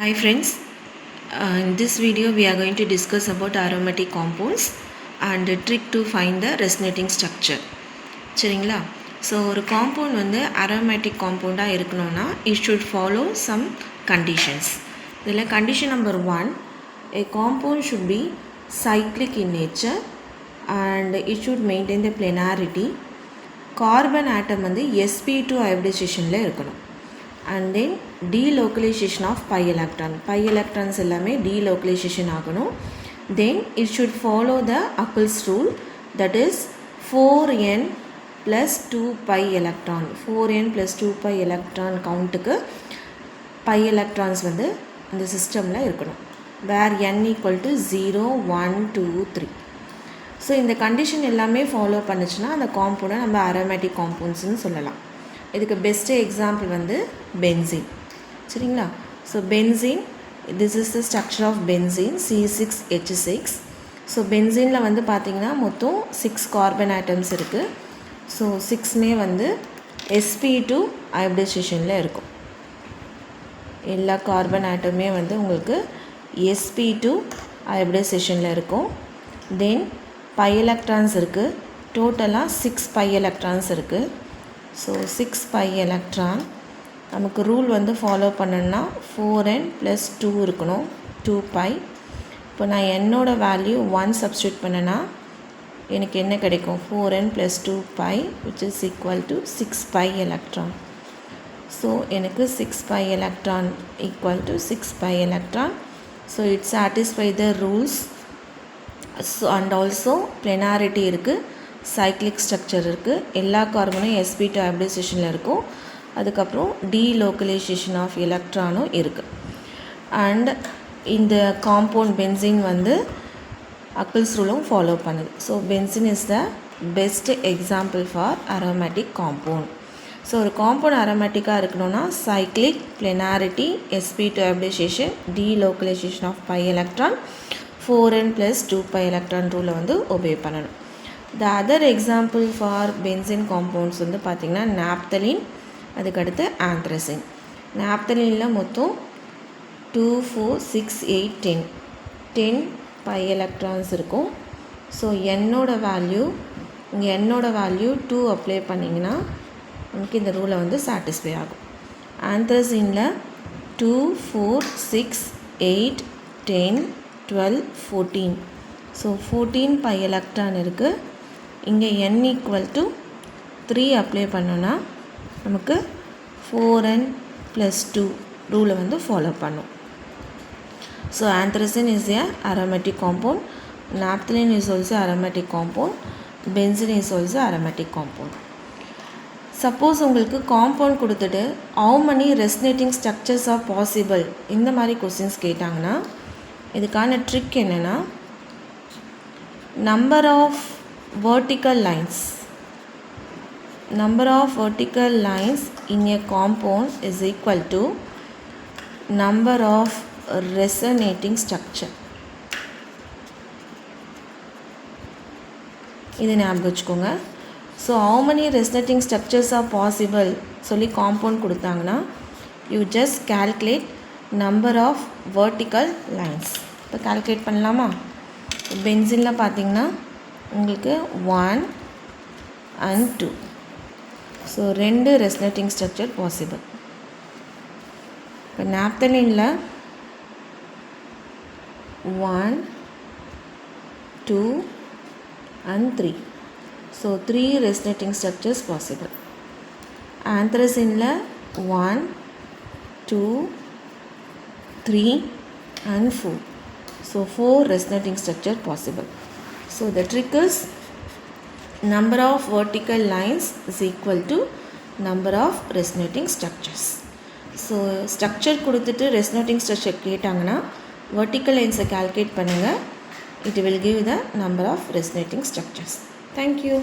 Hi friends, in this video we are going to discuss about aromatic compounds and a trick to find the resonating structure. சரிங்களா? So ஒரு compound வந்து aromatic compound-ஆக இருக்கணும்னா it should follow some conditions. இதில் condition number 1, a compound should be cyclic in nature and it should maintain the planarity. Carbon atom வந்து sp2 hybridization-ல இருக்கணும். And then delocalization of pi electrons எல்லாமே delocalization ஆகணும். Then it should follow the Huckel's rule, that is 4n plus 2 pi electron. 4n plus 2 pi electron கவுண்ட்டுக்கு pi electrons வந்து இந்த சிஸ்டமில் இருக்கணும். where n equal to 0, 1, 2, 3. So இந்த condition எல்லாமே follow பண்ணிச்சுன்னா அந்த காம்பவுண்டை நம்ம aromatic compoundsன்னு சொல்லலாம். இதுக்கு பெஸ்ட்டு எக்ஸாம்பிள் வந்து பென்சீன். சரிங்களா? So benzene, this is the structure of benzene C6H6. So பென்சீனில் வந்து பார்த்திங்கன்னா மொத்தம் 6 கார்பன் ஆட்டம்ஸ் இருக்குது. ஸோ 6மே வந்து sp2 ஹைப்ரிடைசேஷனில் இருக்கும். எல்லா கார்பன் ஆட்டமே வந்து உங்களுக்கு sp2 ஹைப்ரிடைசேஷனில் இருக்கும். தென் பை எலக்ட்ரான்ஸ் இருக்குது. டோட்டலாக 6 பை எலக்ட்ரான்ஸ் இருக்குது. ஸோ 6 pi electron நமக்கு ரூல் வந்து ஃபாலோ பண்ணணும்னா 4n + 2 இருக்கணும், 2 pi. இப்போ நான் என்னோட வேல்யூ 1 சப்ஸ்டியூட் பண்ணேன்னா எனக்கு என்ன கிடைக்கும்? 4n + 2 pi which is equal to 6 pi electron. So எனக்கு 6 pi electron equal to 6 pi electron. So it satisfy the rules. So and also planarity இருக்குது, சைக்ளிக் ஸ்ட்ரக்சர் இருக்குது, எல்லா கார்பனும் sp2 ஹைப்ரிடைசேஷனில் இருக்கும். அதுக்கப்புறம் டீலோக்கலைசேஷன் ஆஃப் எலக்ட்ரானும் இருக்குது. அண்ட் இந்த காம்பவுண்ட் பென்சீன் வந்து Huckel's ரூலும் ஃபாலோ பண்ணுது. So benzene is the best example for aromatic compound. So ஒரு காம்பவுண்ட் அரோமேட்டிக்காக இருக்கணும்னா cyclic, planarity, sp2 hybridization, delocalization of pi electron, 4n + 2 pi electron ரூலை வந்து ஒபே பண்ணணும். The other example for benzene compounds வந்து பார்த்திங்கன்னா naphthalene, அதுக்கடுத்து anthracene. naphthalene மொத்தம் 2, 4, 6, 8, 10 pi electrons இருக்கும். ஸோ என்னோட வேல்யூ, இங்கே என்னோட வேல்யூ 2 அப்ளை பண்ணிங்கன்னா நமக்கு இந்த ரூலை வந்து சாட்டிஸ்ஃபை ஆகும். anthracene 2, 4, 6, 8, 10, 12, 14. ஸோ 14 pi electron இருக்குது. இங்கே n = 3 அப்ளை பண்ணோன்னா நமக்கு 4n + 2 ரூலை வந்து ஃபாலோ பண்ணும். So anthracene is a aromatic compound, naphthalene is also aromatic compound, benzene is also aromatic compound. Suppose உங்களுக்கு காம்பவுண்ட் கொடுத்துட்டு how many resonating structures are possible இந்த மாதிரி கொஸ்டின்ஸ் கேட்டாங்கன்னா இதுக்கான ட்ரிக் என்னென்னா, number of vertical lines in a compound is equal to number of resonating structure. இதை ஞாபகம் வச்சுக்கோங்க. So how many resonating structures are possible சொல்லி காம்பவுண்ட் கொடுத்தாங்கன்னா you just calculate number of vertical lines. இப்போ கால்குலேட் பண்ணலாமா? பென்சீனில் பார்த்தீங்கன்னா உங்களுக்கு 1 and 2. So 2 resonating structure possible. இப்போ நாப்தலீனில் 1, 2 and 3. So 3 resonating structures possible. ஆந்த்ரசீனில் 1, 2, 3 and 4. So 4 resonating structure possible. So the trick is number of vertical lines is equal to number of resonating structures. So structure கொடுத்துட்டு resonating structure கேட்டாங்கன்னா vertical lines calculate பண்ணுங்க. It will give the number of resonating structures. Thank you.